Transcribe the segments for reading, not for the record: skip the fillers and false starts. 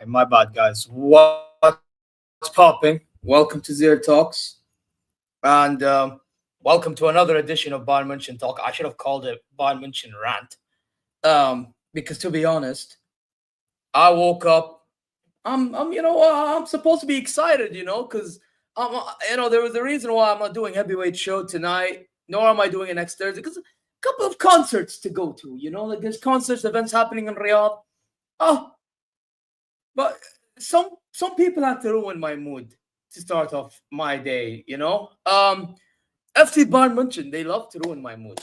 My bad, guys. What's popping? Welcome to ZeerTalks, and welcome to another edition of Bayern München Talk. I should have called it Bayern München Rant, because to be honest, I woke up. I'm supposed to be excited, because there was a reason why I'm not doing heavyweight show tonight, nor am I doing it next Thursday, because a couple of concerts to go to. Like there's concerts, events happening in Riyadh. But some people have to ruin my mood to start off my day, FC Bayern München, they love to ruin my mood.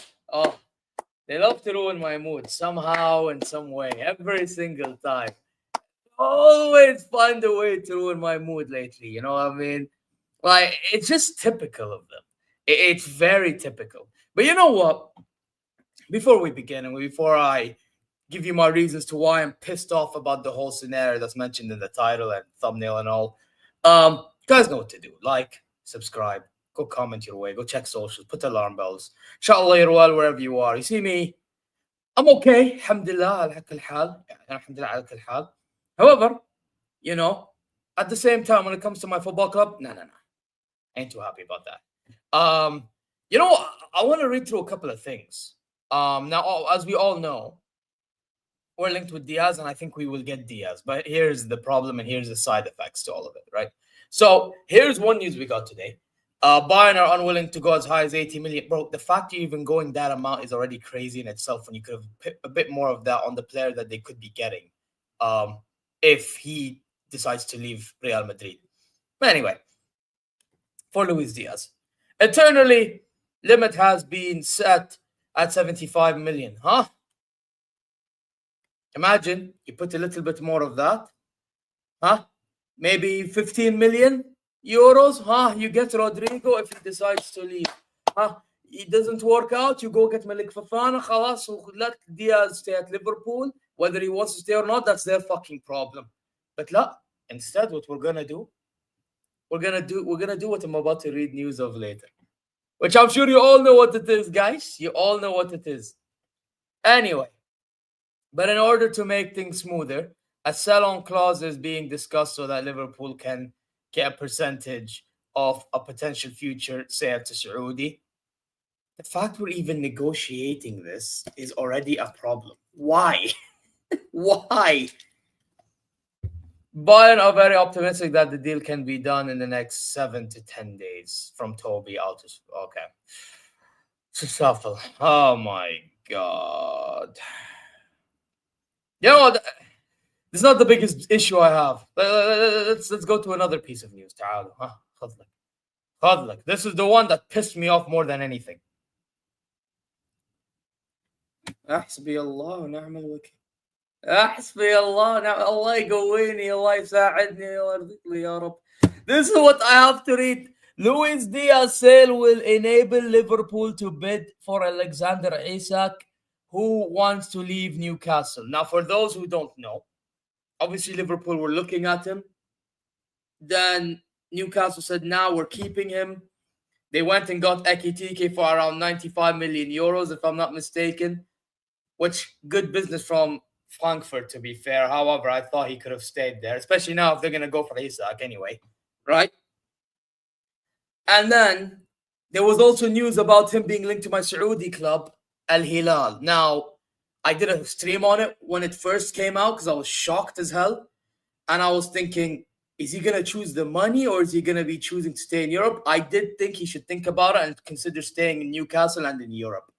They love to ruin my mood somehow in some way, every single time. Always find a way to ruin my mood lately, you know what I mean? Like, it's just typical of them. It's very typical. But you know what? Before we begin and before I give you my reasons to why I'm pissed off about the whole scenario that's mentioned in the title and thumbnail and all. Guys know what to do. Like, subscribe, go comment your way, go check socials, put alarm bells. Inshallah, you're well wherever you are. You see me? I'm okay. Alhamdulillah, ala kulli hal. Alhamdulillah, ala kulli hal. However, at the same time, when it comes to my football club, no. I ain't too happy about that. I want to read through a couple of things. Now, as we all know, we're linked with Diaz, and I think we will get Diaz. But here's the problem, and here's the side effects to all of it, right? So here's one news we got today. Bayern are unwilling to go as high as 80 million. Bro, the fact you're even going that amount is already crazy in itself, when you could have put a bit more of that on the player that they could be getting if he decides to leave Real Madrid. But anyway, for Luis Diaz. Eternally, limit has been set at 75 million, huh? Imagine you put a little bit more of that, huh? Maybe 15 million euros, huh? You get Rodrygo if he decides to leave, huh? It doesn't work out, you go get Malik Fofana, khalas, let Diaz stay at Liverpool. Whether he wants to stay or not, that's their fucking problem. But look, instead, what we're gonna do what I'm about to read news of later, which I'm sure you all know what it is, guys. You all know what it is. Anyway. But in order to make things smoother, a sell-on clause is being discussed so that Liverpool can get a percentage of a potential future sale to Saudi. The fact we're even negotiating this is already a problem. Why? Why? Bayern are very optimistic that the deal can be done in the next 7 to 10 days from Toby Altus. Okay. Shuffle. Oh my god. You know what? This is not the biggest issue I have. Let's go to another piece of news. تعالوا. خذلك. This is the one that pissed me off more than anything. حسبي الله ونعم الوكيل. حسبي الله ونعم الله يقويني الله يساعدني ويرزق لي يا رب. This is what I have to read. Luis Diaz sale will enable Liverpool to bid for Alexander Isak, who wants to leave Newcastle. Now, for those who don't know, obviously Liverpool were looking at him. Then Newcastle said, now we're keeping him. They went and got Ekitike for around 95 million euros, if I'm not mistaken, which good business from Frankfurt, to be fair. However, I thought he could have stayed there, especially now if they're going to go for Isak anyway, right? And then there was also news about him being linked to my Saudi club, Al Hilal. Now, I did a stream on it when it first came out because I was shocked as hell. And I was thinking, is he going to choose the money or is he going to be choosing to stay in Europe? I did think he should think about it and consider staying in Newcastle and in Europe.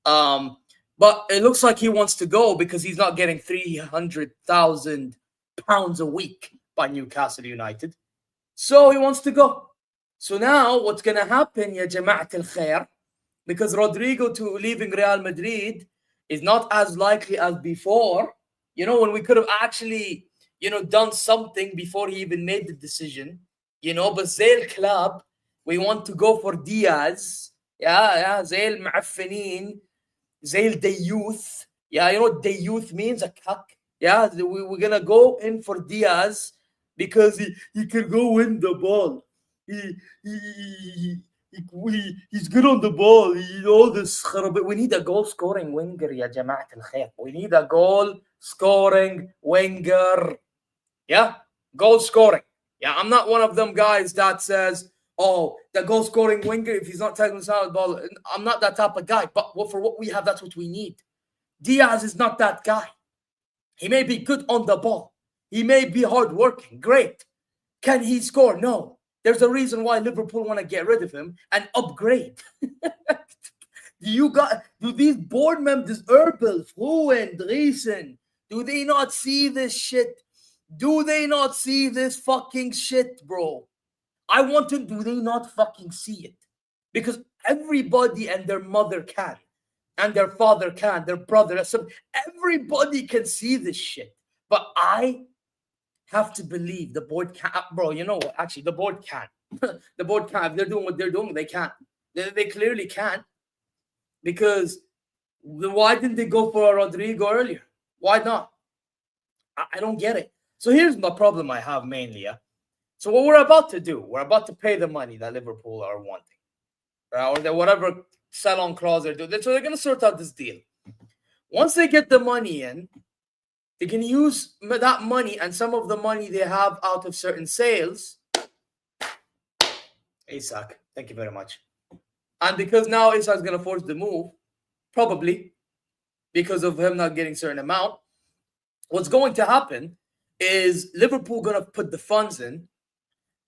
But it looks like he wants to go because he's not getting £300,000 a week by Newcastle United. So he wants to go. So now what's going to happen, ya Jama'at al-Khair, because Rodrygo to leaving Real Madrid is not as likely as before, you know, when we could have actually, you know, done something before he even made the decision, you know, but Zay club, we want to go for Diaz, Zay al-Ma'affanin, Zay al-Dayuth, you know what Dayuth means, a cuck, we're going to go in for Diaz because he can go win the ball. He's good on the ball. All this. We need a goal-scoring winger, ya Jama'at al-Khair. We need a goal-scoring winger. Yeah, goal-scoring. Yeah, I'm not one of them guys that says, oh, the goal-scoring winger, if he's not taking the ball, I'm not that type of guy. But for what we have, that's what we need. Diaz is not that guy. He may be good on the ball. He may be hard-working. Great. Can he score? No. There's a reason why Liverpool want to get rid of him and upgrade. Do these board members, Erbel, Fruin, Driesen, do they not see this shit? Do they not see this fucking shit, bro? I want to, do they not fucking see it? Because everybody and their mother can, and their father can, their brother, everybody can see this shit. But I have to believe the board can't, bro. You know what? Actually, the board can't. The board can't. If they're doing what they're doing, they can't. They clearly can't. Because why didn't they go for Rodrygo earlier? Why not? I don't get it. So here's the problem I have mainly. So what we're about to do, we're about to pay the money that Liverpool are wanting, or whatever sell-on clause they're doing. So they're going to sort out this deal. Once they get the money in, they can use that money and some of the money they have out of certain sales. Isak, thank you very much. And because now Isak's going to force the move, probably because of him not getting a certain amount, what's going to happen is Liverpool going to put the funds in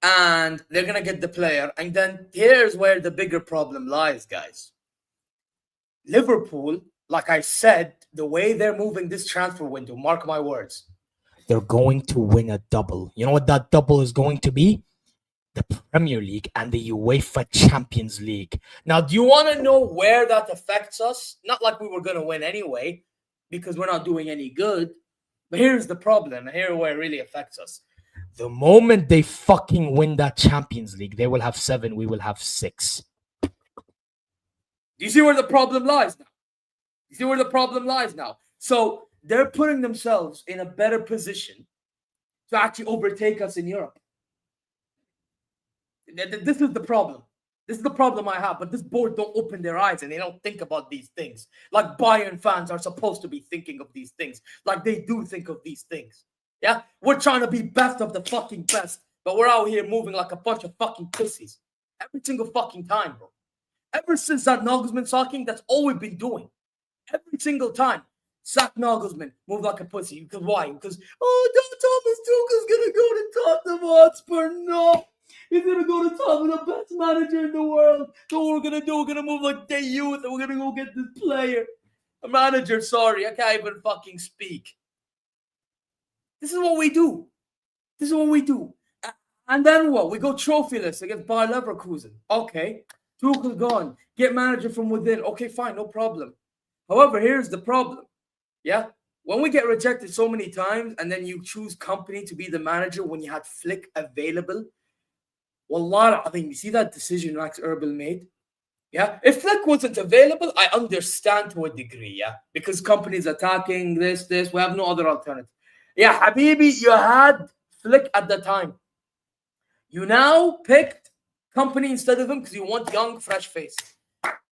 and they're going to get the player. And then here's where the bigger problem lies, guys. Liverpool, like I said, the way they're moving this transfer window, mark my words, they're going to win a double. You know what that double is going to be? The Premier League and the UEFA Champions League. Now, do you want to know where that affects us? Not like we were going to win anyway, because we're not doing any good. But here's the problem. Here's where it really affects us. The moment they fucking win that Champions League, they will have 7, we will have 6. Do you see where the problem lies now? You see where the problem lies now? So they're putting themselves in a better position to actually overtake us in Europe. This is the problem. This is the problem I have. But this board don't open their eyes and they don't think about these things. Like Bayern fans are supposed to be thinking of these things. Like they do think of these things. Yeah? We're trying to be best of the fucking best. But we're out here moving like a bunch of fucking pussies. Every single fucking time, bro. Ever since that Nagelsmann talking, that's all we've been doing. Every single time. Sack Nagelsmann, move like a pussy. Because why? Because, Thomas Tuchel's going to go to Tottenham Hotspur. No. He's going to go to Tottenham, the best manager in the world. So what we're going to do, we're going to move like day youth, and we're going to go get this player. A manager, sorry, I can't even fucking speak. This is what we do. This is what we do. And then what? We go trophyless against Bayer Leverkusen. Okay. Tuchel gone. Get manager from within. Okay, fine, no problem. However, here's the problem. Yeah? When we get rejected so many times and then you choose company to be the manager when you had Flick available, wallah, I think you see that decision Max Erbil made? Yeah? If Flick wasn't available, I understand to a degree, yeah? Because companies attacking this, we have no other alternative. Yeah, Habibi, you had Flick at the time. You now picked company instead of him because you want young, fresh face.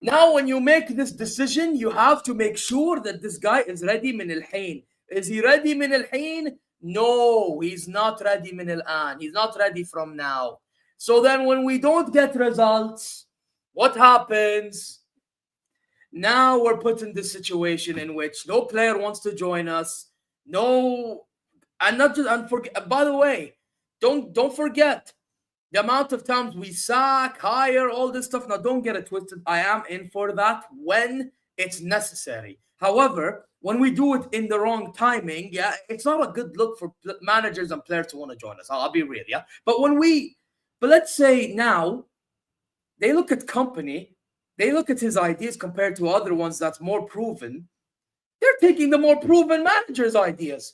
Now, when you make this decision, you have to make sure that this guy is ready min al-hain. Is he ready min al-hain? No, he's not ready min al-an. He's not ready from now. So then when we don't get results, what happens? Now we're put in this situation in which no player wants to join us. No, and not just, and forget, by the way, don't forget, the amount of times we sack, hire, all this stuff. Now, don't get it twisted. I am in for that when it's necessary. However, when we do it in the wrong timing, yeah, it's not a good look for managers and players to want to join us. I'll be real, yeah. But let's say now, they look at company, they look at his ideas compared to other ones that's more proven. They're taking the more proven manager's ideas.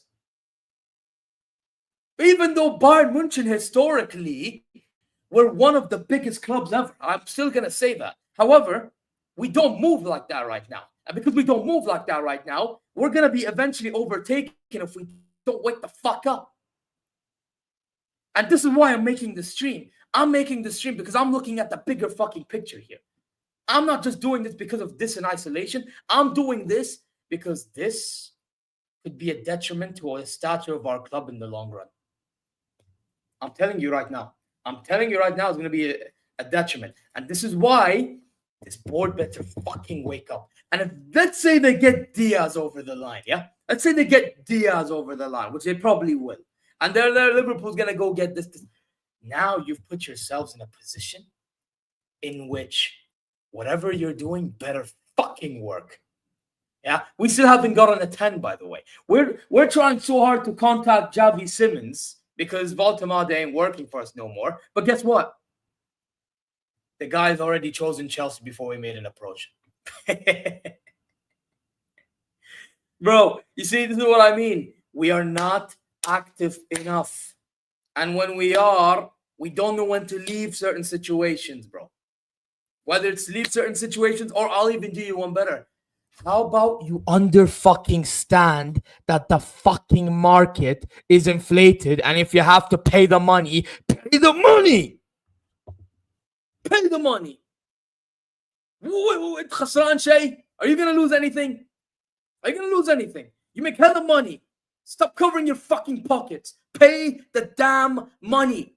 Even though Bayern München historically were one of the biggest clubs ever. I'm still going to say that. However, we don't move like that right now. And because we don't move like that right now, we're going to be eventually overtaken if we don't wake the fuck up. And this is why I'm making the stream. I'm making the stream because I'm looking at the bigger fucking picture here. I'm not just doing this because of this in isolation. I'm doing this because this could be a detriment to the stature of our club in the long run. I'm telling you right now. It's going to be a detriment. And this is why this board better fucking wake up. And if, let's say they get Diaz over the line, yeah? Let's say they get Diaz over the line, which they probably will. And they're Liverpool's going to go get this. Now you've put yourselves in a position in which whatever you're doing better fucking work. Yeah? We still haven't gotten a 10, by the way. We're trying so hard to contact Javi Simmons because Valtemade ain't working for us no more. But guess what? The guy's already chosen Chelsea before we made an approach. Bro, you see, this is what I mean. We are not active enough. And when we are, we don't know when to leave certain situations, bro. Whether it's leave certain situations or I'll even do you one better. How about you under-fucking-stand that the fucking market is inflated, and if you have to pay the money, pay the money! Pay the money! Are you going to lose anything? Are you going to lose anything? You make hella money. Stop covering your fucking pockets. Pay the damn money.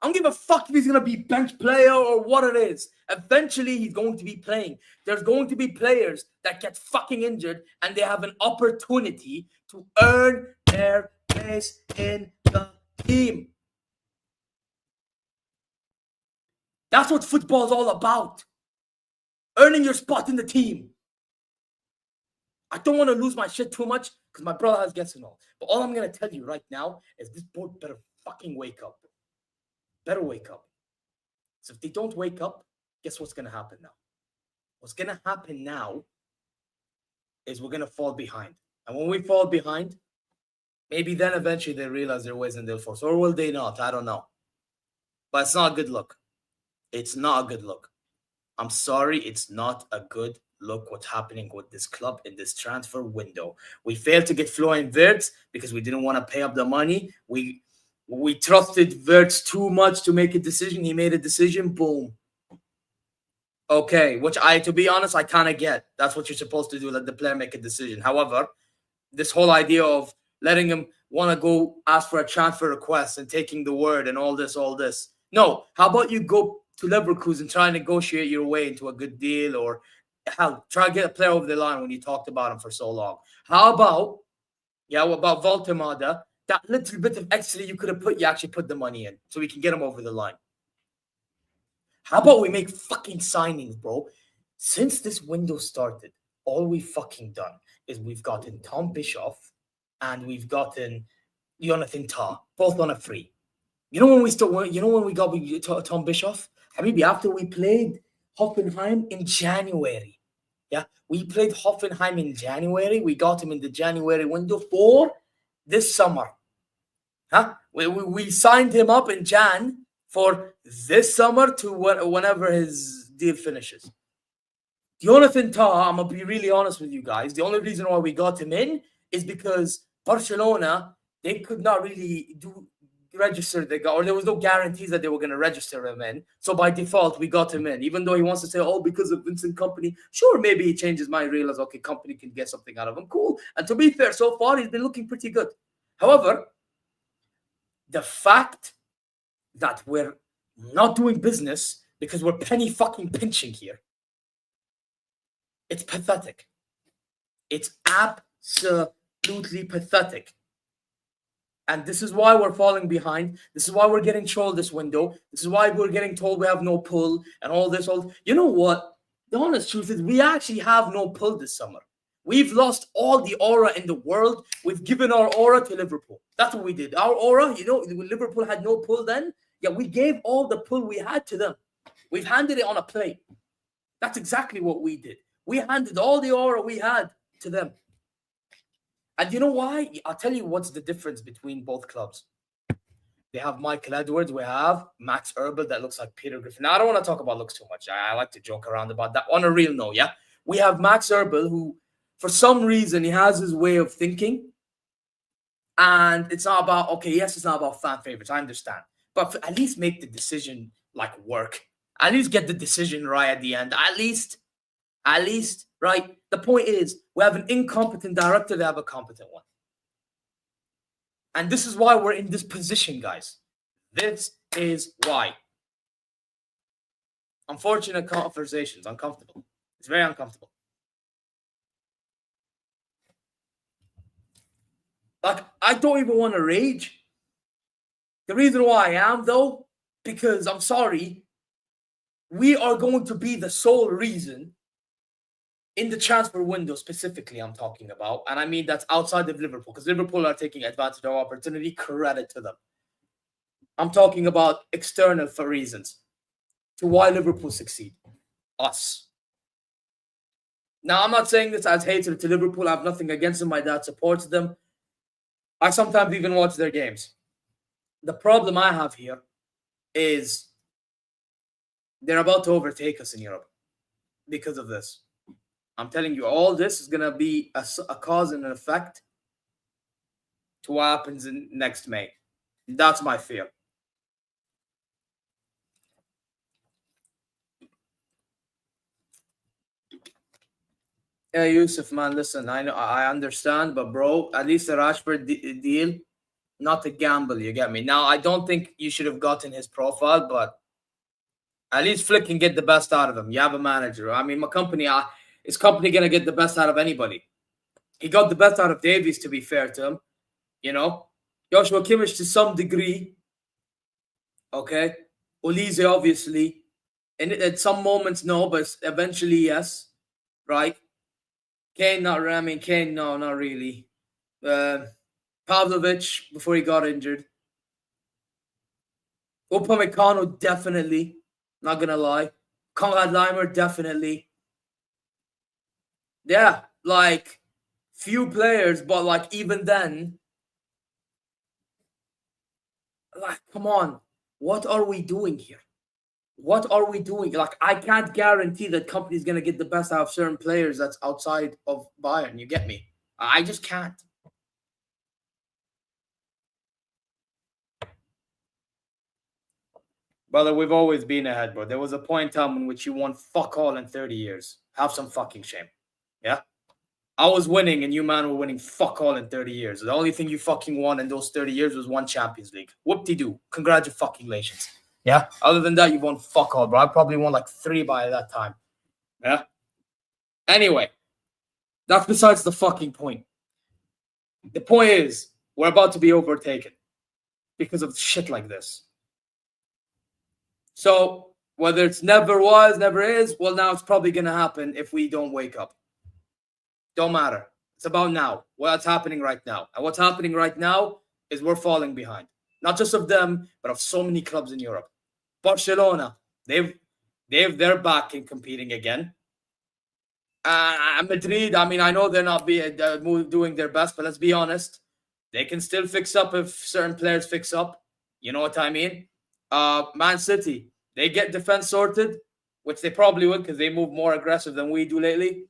I don't give a fuck if he's going to be bench player or what it is. Eventually, he's going to be playing. There's going to be players that get fucking injured and they have an opportunity to earn their place in the team. That's what football is all about. Earning your spot in the team. I don't want to lose my shit too much because my brother has guests and all. But all I'm going to tell you right now is this board better fucking wake up. Better wake up. So if they don't wake up, guess what's going to happen now? What's going to happen now is we're going to fall behind. And when we fall behind, maybe then eventually they realize their ways and they'll force. Or will they not? I don't know. But it's not a good look. It's not a good look. I'm sorry, it's not a good look what's happening with this club in this transfer window. We failed to get Florian Wirtz because we didn't want to pay up the money. We trusted Wirtz too much to make a decision. He made a decision. Boom. Okay, which to be honest, I kind of get. That's what you're supposed to do, let the player make a decision. However, this whole idea of letting him want to go ask for a transfer request and taking the word and all this. No, how about you go to Leverkusen and try and negotiate your way into a good deal or hell, try to get a player over the line when you talked about him for so long. How about, what about Voltemada? That little bit of extra you could have put, you actually put the money in so we can get him over the line. How about we make fucking signings, bro? Since this window started, all we've fucking done is we've gotten Tom Bischoff and we've gotten Jonathan Tah, both on a free. You know when we got Tom Bischoff? Maybe after we played Hoffenheim in January. Yeah, we played Hoffenheim in January. We got him in the January window for this summer. Huh? We signed him up in Jan for this summer to whenever his deal finishes. Jonathan Tah, I'm going to be really honest with you guys. The only reason why we got him in is because Barcelona, they could not really register the guy, or there was no guarantees that they were going to register him in. So by default, we got him in. Even though he wants to say, because of Vincent Kompany, sure, maybe he changes mind, realize, okay, Kompany can get something out of him. Cool. And to be fair, so far, he's been looking pretty good. However, the fact that we're not doing business because we're penny fucking pinching here, it's pathetic. It's absolutely pathetic. And this is why we're falling behind. This is why we're getting trolled this window. This is why we're getting told we have no pull and all this. You know what? The honest truth is we actually have no pull this summer. We've lost all the aura in the world. We've given our aura to Liverpool. That's what we did. Our aura, when Liverpool had no pull then, we gave all the pull we had to them. We've handed it on a plate. That's exactly what we did. We handed all the aura we had to them. And you know why? I'll tell you what's the difference between both clubs. They have Michael Edwards. We have Max Erbel that looks like Peter Griffin. Now, I don't want to talk about looks too much. I like to joke around about that. On a real note, we have Max Erbel who, for some reason, he has his way of thinking. And it's not about, it's not about fan favorites. I understand. But at least make the decision work. At least get the decision right at the end. At least, right? The point is, we have an incompetent director, they have a competent one. And this is why we're in this position, guys. This is why. Unfortunate conversations, uncomfortable. It's very uncomfortable. I don't even want to rage. The reason why I am, though, because I'm sorry, we are going to be the sole reason in the transfer window specifically I'm talking about. And I mean that's outside of Liverpool, because Liverpool are taking advantage of our opportunity. Credit to them. I'm talking about external for reasons to why Liverpool succeed. Us. Now, I'm not saying this as hatred to Liverpool. I have nothing against them. My dad supports them. I sometimes even watch their games. The problem I have here is they're about to overtake us in Europe because of this. I'm telling you, all this is going to be a cause and an effect to what happens in next May. That's my fear. Yeah, Yusuf, man, listen, I know, I understand, but bro, at least the Rashford deal, not a gamble, you get me? Now, I don't think you should have gotten his profile, but at least Flick can get the best out of him. You have a manager. I mean, is company going to get the best out of anybody? He got the best out of Davies, to be fair to him. Joshua Kimmich to some degree. Okay. Olise, obviously. And at some moments, no, but eventually, yes. Right? Kane, no, not really. Pavlovic, before he got injured. Upamecano, definitely. Not going to lie. Konrad Leimer, definitely. Yeah, few players, but even then, come on. What are we doing here? What are we doing? I can't guarantee that company's going to get the best out of certain players that's outside of Bayern. You get me? I just can't. Brother, we've always been ahead, bro. There was a point in time in which you won fuck all in 30 years. Have some fucking shame. Yeah? I was winning and you, man, were winning fuck all in 30 years. The only thing you fucking won in those 30 years was one Champions League. Whoop-de-doo. Congratulations. Yeah? Other than that, you won fuck all, bro. I probably won 3 by that time. Yeah? Anyway, that's besides the fucking point. The point is, we're about to be overtaken because of shit like this. So, whether it's never was, never is, well, now it's probably going to happen if we don't wake up. Don't matter. It's about now. What's happening right now. And what's happening right now is we're falling behind. Not just of them, but of so many clubs in Europe. Barcelona, they're back in competing again. Madrid, I mean, I know they're not doing their best, but let's be honest. They can still fix up if certain players fix up. You know what I mean? Man City, they get defense sorted, which they probably would because they move more aggressive than we do lately.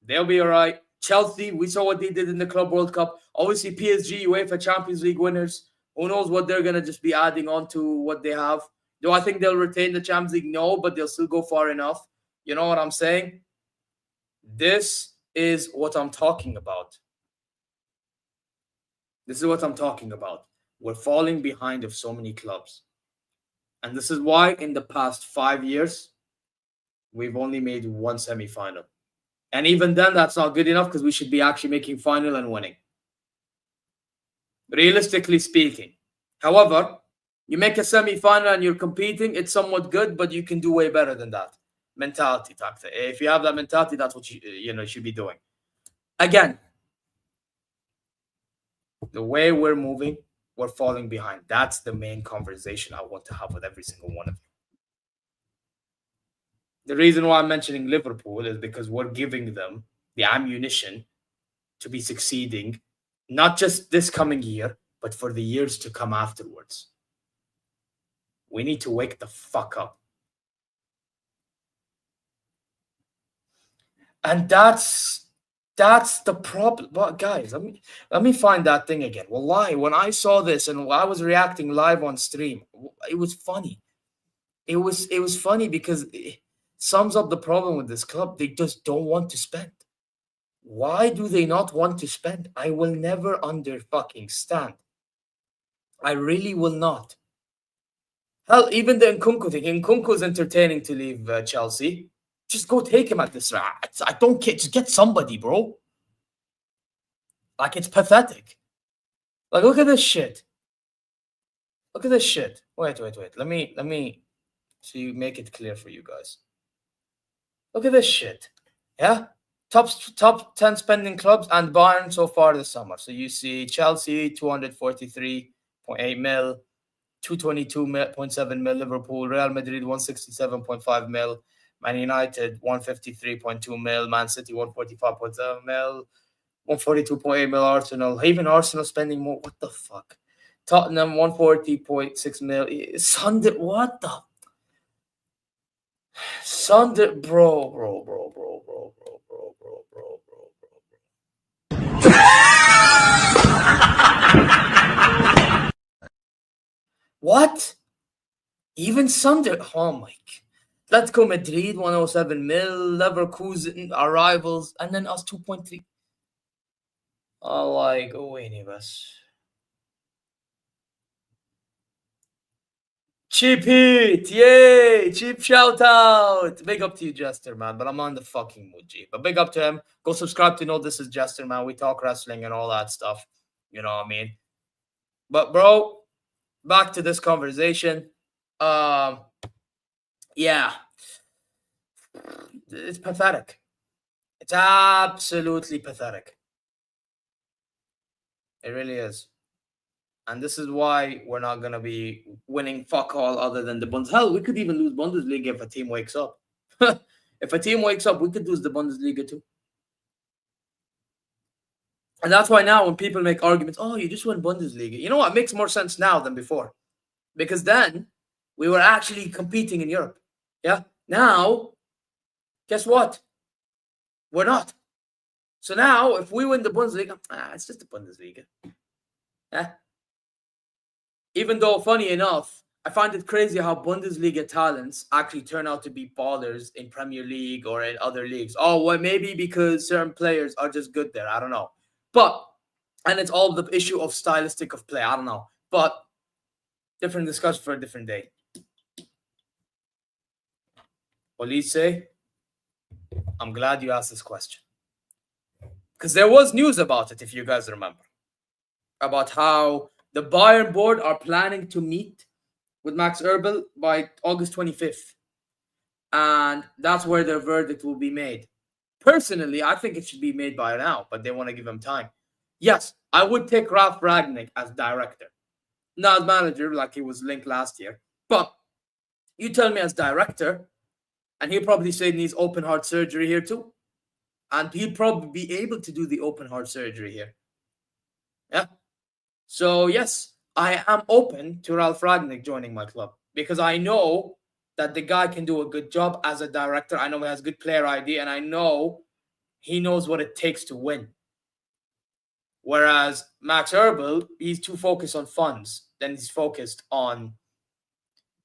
They'll be all right. Chelsea, we saw what they did in the Club World Cup. Obviously, PSG, UEFA Champions League winners. Who knows what they're going to just be adding on to what they have. Do I think they'll retain the Champions League? No, but they'll still go far enough. You know what I'm saying? This is what I'm talking about. This is what I'm talking about. We're falling behind of so many clubs. And this is why in the past 5 years, we've only made one semi-final. And even then, that's not good enough because we should be actually making final and winning. Realistically speaking. However, you make a semi-final and you're competing, it's somewhat good, but you can do way better than that. Mentality type thing. If you have that mentality, that's what you should be doing. Again, the way we're moving, we're falling behind. That's the main conversation I want to have with every single one of you. The reason why I'm mentioning Liverpool is because we're giving them the ammunition to be succeeding, not just this coming year, but for the years to come afterwards. We need to wake the fuck up. And that's the problem. But guys, let me find that thing again. Wallahi, when I saw this and I was reacting live on stream, it was funny. It was funny because it sums up the problem with this club. They just don't want to spend. Why do they not want to spend? I will never stand. I really will not. Hell, even the Nkunku thing. Nkunku's entertaining to leave Chelsea. Just go take him at this rate. I don't care. Just get somebody, bro. Like, it's pathetic. Like, look at this shit. Look at this shit. Wait. Let me see, make it clear for you guys. Look at this shit. Yeah? Top 10 spending clubs and Bayern so far this summer. So you see Chelsea, 243.8 mil. 222.7 mil. Liverpool, Real Madrid, 167.5 mil. Man United, 153.2 mil. Man City, 145.7 mil. 142.8 mil. Arsenal. Even Arsenal spending more. What the fuck? Tottenham, 140.6 mil. Sunday, what the? Sunday, bro. What? Even Sunday? Oh my God. Atletico Madrid, 107 mil. Leverkusen, our rivals. And then us, 2.3. Oh, like, wait, bus. Cheap Heat, yay! Cheap shout out. Big up to you, Jester, man. But I'm on the fucking mood, G. But big up to him. Go subscribe to know this is Jester, man. We talk wrestling and all that stuff. You know what I mean? But, bro, back to this conversation. Yeah. It's pathetic. It's absolutely pathetic. It really is. And this is why we're not going to be winning fuck all other than the Bundesliga. Hell, we could even lose Bundesliga if a team wakes up. If a team wakes up, we could lose the Bundesliga too. And that's why now when people make arguments, oh, you just won Bundesliga. You know what? It makes more sense now than before. Because then we were actually competing in Europe. Yeah? Now, guess what? We're not. So now, if we win the Bundesliga, it's just the Bundesliga. Yeah? Even though, funny enough, I find it crazy how Bundesliga talents actually turn out to be ballers in Premier League or in other leagues. Oh, well, maybe because certain players are just good there. I don't know. But, and it's all the issue of stylistic of play. I don't know. But, different discussion for a different day. Olise, I'm glad you asked this question. Because there was news about it, if you guys remember. About how the Bayern board are planning to meet with Max Erbel by August 25th. And that's where their verdict will be made. Personally, I think it should be made by now, but they want to give him time. Yes, I would take Ralf Ragnick as director. Not as manager, like he was linked last year. But you tell me as director, and he'll probably say he needs open heart surgery here too. And he'll probably be able to do the open heart surgery here. Yeah. So, yes, I am open to Ralf Ragnick joining my club because I know that the guy can do a good job as a director. I know he has good player ID, and I know he knows what it takes to win. Whereas Max Erbel, he's too focused on funds than he's focused on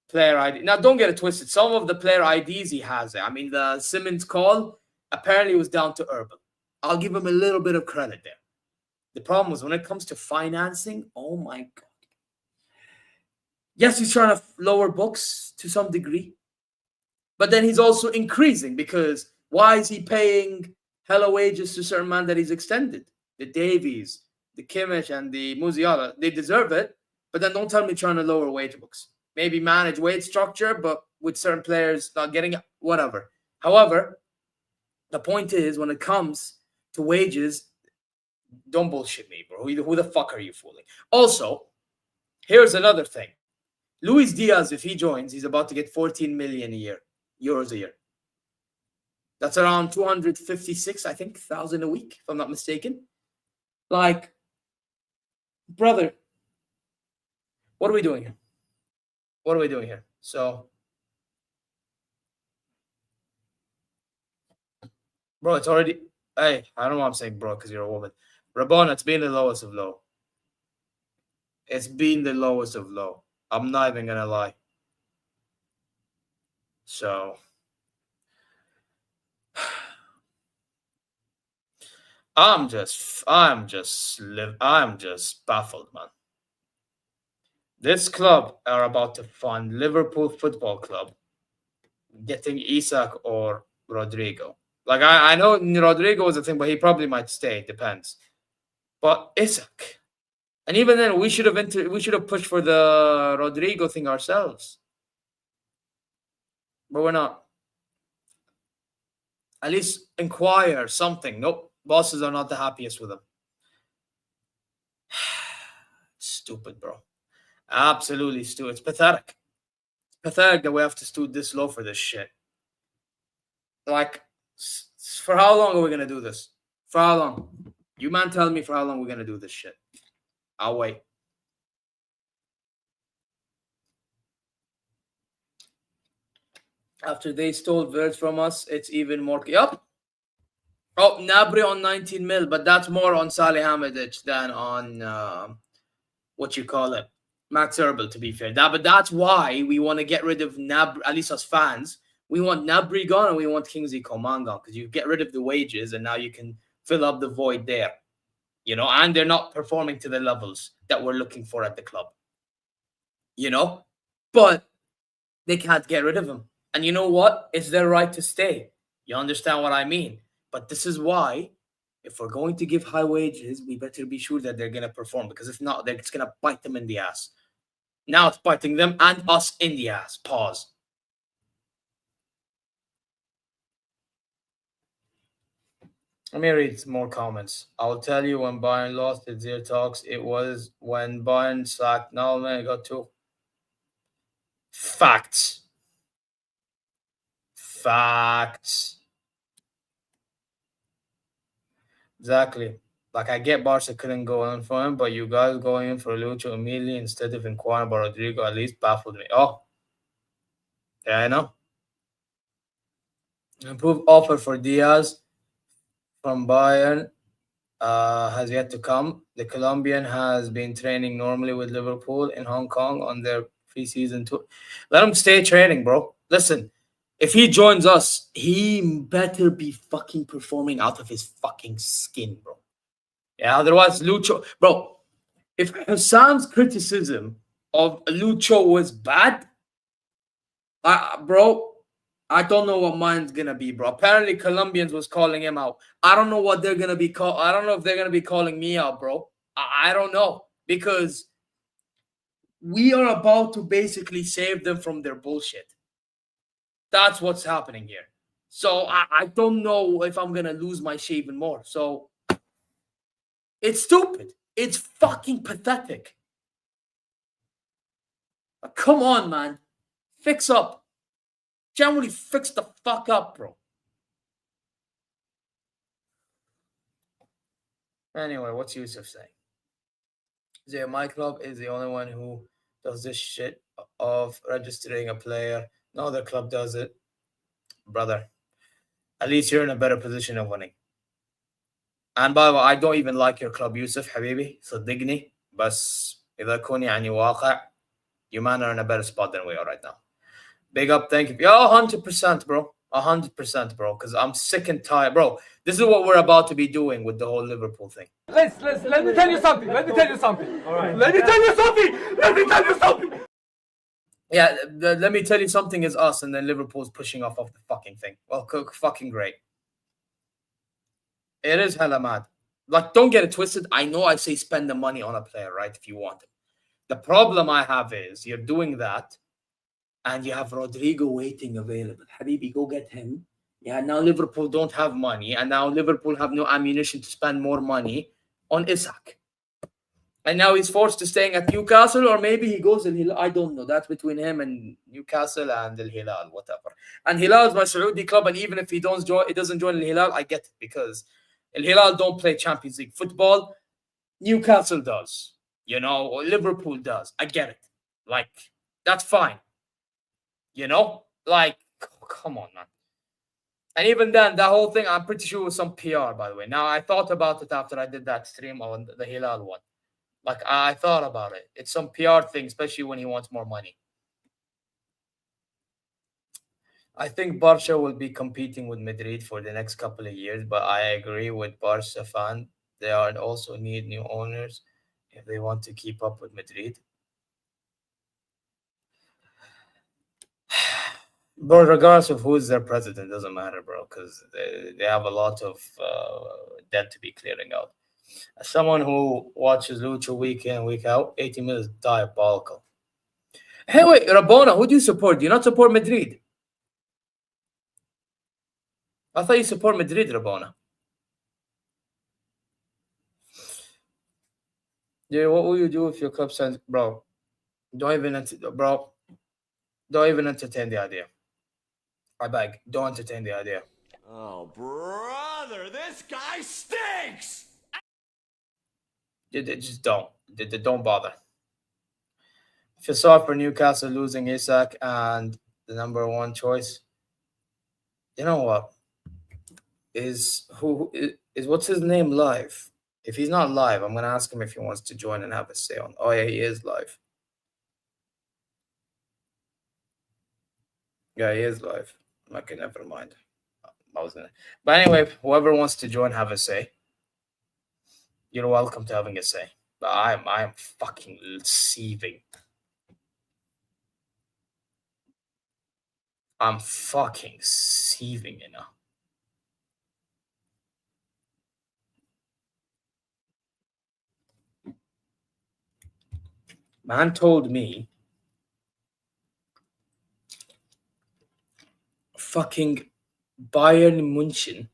player ID. Now, don't get it twisted. Some of the player IDs he has, I mean, the Simmons call apparently was down to Erbel. I'll give him a little bit of credit there. The problem was when it comes to financing, oh my God. Yes, he's trying to lower books to some degree, but then he's also increasing because why is he paying hella wages to certain man that he's extended? The Davies, the Kimmich, and the Musiala, they deserve it, but then don't tell me trying to lower wage books. Maybe manage wage structure, but with certain players not getting it, whatever. However, the point is when it comes to wages, don't bullshit me, bro. Who the fuck are you fooling? Also, here's another thing. Luis Diaz, if he joins, he's about to get 14 million euros a year. That's around 256, I think, thousand a week, if I'm not mistaken. Like, brother, what are we doing here? What are we doing here? So, bro, it's already. Hey, I don't know why I'm saying bro because you're a woman. Rabona, it's been the lowest of low. It's been the lowest of low. I'm not even gonna lie. So I'm just baffled, man. This club are about to fund Liverpool Football Club getting Isak or Rodrygo. Like I know Rodrygo is a thing, but he probably might stay. Depends. But Isak, and even then, we should have pushed for the Rodrygo thing ourselves, but we're not. At least inquire something. Nope, bosses are not the happiest with him. Stupid, bro. Absolutely stupid. It's pathetic. Pathetic that we have to stoop this low for this shit. Like, for how long are we gonna do this? For how long? You man, tell me for how long we're gonna do this shit. I'll wait. After they stole Vert from us, it's even more. Yup. Oh, Nabri on 19 mil, but that's more on Salihamidzic than on what you call it, Max Erbel. To be fair, but that's why we want to get rid of Nabri. At least as fans, we want Nabri gone and we want Kingsley Coman gone because you get rid of the wages and now you can fill up the void there. You know, and they're not performing to the levels that we're looking for at the club. You know, but they can't get rid of him. And you know what? It's their right to stay. You understand what I mean? But this is why, if we're going to give high wages, we better be sure that they're going to perform. Because if not, it's going to bite them in the ass. Now it's biting them and us in the ass. Pause. Let me read some more comments. I'll tell you when Bayern lost at ZeerTalks. It was when Bayern sacked Nalman. Got two. Facts. Exactly. Like, I get Barca couldn't go in for him, but you guys going in for Lucho immediately instead of inquiring about Rodrygo at least baffled me. Oh. Yeah, I know. Improved offer for Diaz from Bayern has yet to come. The Colombian has been training normally with Liverpool in Hong Kong on their preseason tour. Let him stay training, bro. Listen, if he joins us, he better be fucking performing out of his fucking skin, bro. Yeah, otherwise Lucho... Bro, if Hassan's criticism of Lucho was bad, bro, I don't know what mine's gonna be, bro. Apparently, Colombians was calling him out. I don't know what they're gonna be call. I don't know if they're gonna be calling me out, bro. I don't know, because we are about to basically save them from their bullshit. That's what's happening here. So I don't know if I'm gonna lose my shit even more. So it's stupid. It's fucking pathetic. Come on, man. Fix up. Generally fix the fuck up, bro. Anyway, what's Yusuf saying? My club is the only one who does this shit of registering a player. No other club does it. Brother, at least you're in a better position of winning. And by the way, I don't even like your club, Yusuf حبيبي صدقني. بس إذا كون يعني واقع, you man are in a better spot than we are right now. Big up, thank you. Yeah, 100%, bro. 100%, bro. Because I'm sick and tired, bro. This is what we're about to be doing with the whole Liverpool thing. Let me tell you something. Let me tell you something. All right. Let me tell you something. Let me tell you something. Yeah, let me tell you something is us, and then Liverpool's pushing off the fucking thing. Well, fucking great. It is hella mad. Like, don't get it twisted. I know I say spend the money on a player, right, if you want it. The problem I have is you're doing that, and you have Rodrygo waiting available. Habibi, go get him. Yeah, now Liverpool don't have money, and now Liverpool have no ammunition to spend more money on Isak. And now he's forced to staying at Newcastle, or maybe he goes Al Hilal. I don't know. That's between him and Newcastle and Al Hilal, whatever. And Hilal is my Saudi club, and even if he doesn't join Al Hilal, I get it, because Al Hilal don't play Champions League football. Newcastle does. You know, or Liverpool does. I get it. Like, that's fine. You know? Like, come on, man. And even then, that whole thing, I'm pretty sure it was some PR, by the way. Now, I thought about it after I did that stream on the Hilal one. Like, I thought about it. It's some PR thing, especially when he wants more money. I think Barca will be competing with Madrid for the next couple of years, but I agree with Barca fan. They also need new owners if they want to keep up with Madrid. But regardless of who's their president, doesn't matter, bro, because they have a lot of debt to be clearing out. As someone who watches Lucha week in, week out, 80 minutes diabolical. Hey, wait, Rabona, who do you support? Do you not support Madrid? I thought you support Madrid, Rabona. Yeah, what will you do if your club sends, bro? Don't even entertain the idea. I beg, don't entertain the idea. Oh, brother, this guy stinks! Just don't. Don't bother. If you saw for Newcastle losing Isak and the number one choice, you know what? Is what's his name live? If he's not live, I'm gonna ask him if he wants to join and have a say on. Oh yeah, he is live. Yeah, he is live. Okay, never mind. I was gonna. But anyway, whoever wants to join, have a say. You're welcome to having a say. But I'm fucking seething. I'm fucking seething, you know. Man told me fucking Bayern München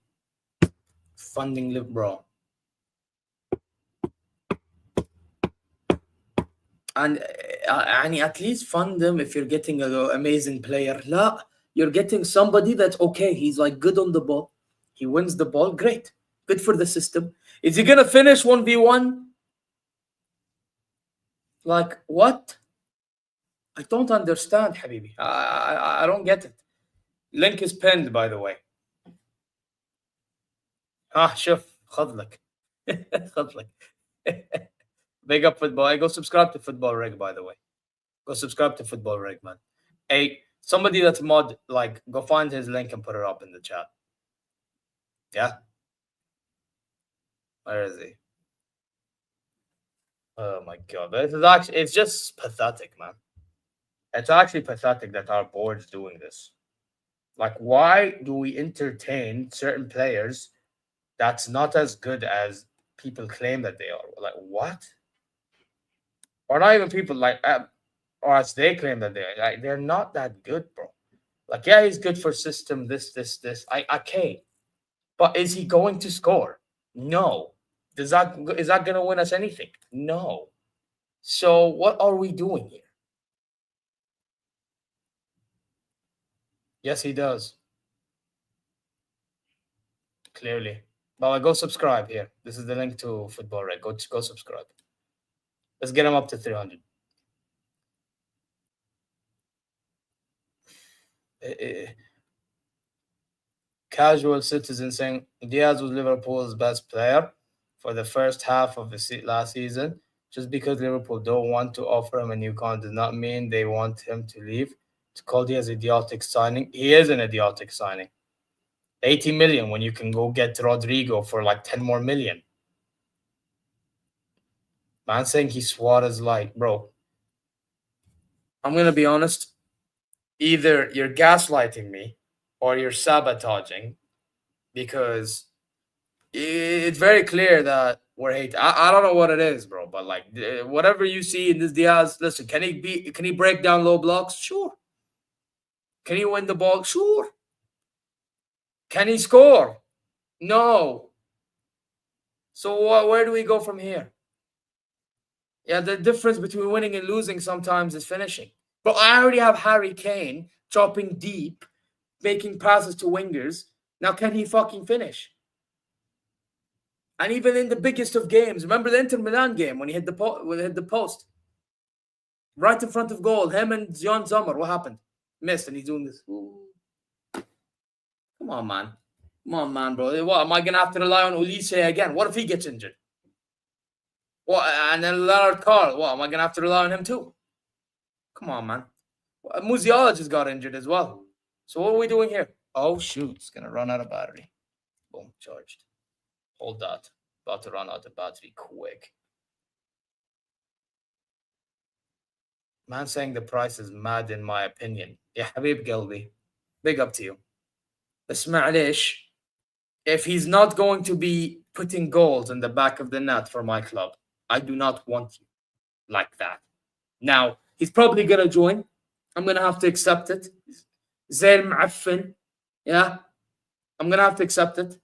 funding bro. And at least fund them if you're getting an amazing player. La, you're getting somebody that's okay. He's like good on the ball. He wins the ball. Great. Good for the system. Is he gonna finish 1v1? Like what? I don't understand, Habibi. I don't get it. Link is pinned, by the way. شوف خذ لك. خذ لك. Big up football. Hey, go subscribe to Football Rig, by the way. Go subscribe to Football Rig, man. Hey, somebody that's mod, like, go find his link and put it up in the chat. Yeah? Where is he? Oh my god. This is actually, it's just pathetic, man. It's actually pathetic that our board's doing this. Like, why do we entertain certain players that's not as good as people claim that they are? Like, what? Or not even people like, or as they claim that they are. Like, they're not that good, bro. Like, yeah, he's good for system, this. Okay. But is he going to score? No. Is that going to win us anything? No. So what are we doing here? Yes, he does. Clearly. Well, go subscribe here. This is the link to Football Red. Go subscribe. Let's get him up to 300. Casual citizen saying Diaz was Liverpool's best player for the first half of the last season. Just because Liverpool don't want to offer him a new contract does not mean they want him to leave. To call Diaz idiotic signing, he is an idiotic signing. 80 million when you can go get Rodrygo for like 10 more million. Man saying he Suarez like, bro. I'm gonna be honest. Either you're gaslighting me or you're sabotaging, because it's very clear that we're hating. I don't know what it is, bro, but like whatever you see in this Diaz, listen, can he break down low blocks? Sure. Can he win the ball? Sure. Can he score? No. So where do we go from here? Yeah, the difference between winning and losing sometimes is finishing. But I already have Harry Kane chopping deep, making passes to wingers. Now can he fucking finish? And even in the biggest of games, remember the Inter Milan game when he hit the post, right in front of goal. Him and Jan Sommer, what happened? Missed, and he's doing this. Ooh. Come on, man, bro. What am I gonna have to rely on Ulisse again? What if he gets injured? What? And then Leonard Carl. What am I gonna have to rely on him too? Come on, man. Musiala just got injured as well. So what are we doing here? Oh shoot, it's gonna run out of battery. Boom, charged. Hold that. About to run out of battery quick. Man saying the price is mad in my opinion. Yeah, Habib Gelbi. Big up to you. Ismailish, if he's not going to be putting goals in the back of the net for my club, I do not want you like that. Now, he's probably going to join. I'm going to have to accept it. Zayn Ma'affin. Yeah. I'm going to have to accept it.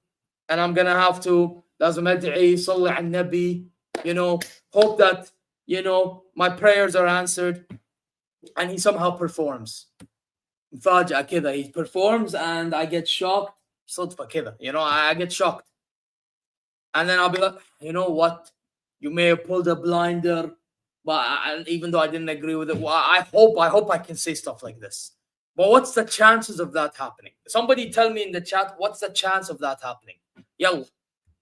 And I'm going to have to, لازم أدعي صلي على النبي, hope that, my prayers are answered. And he somehow performs. مفاجأة كذا. He performs and I get shocked. صدفة كذا. I get shocked. And then I'll be like, you know what? You may have pulled a blinder, but even though I didn't agree with it, well, I hope I can say stuff like this. But what's the chances of that happening? Somebody tell me in the chat, what's the chance of that happening? Yalla,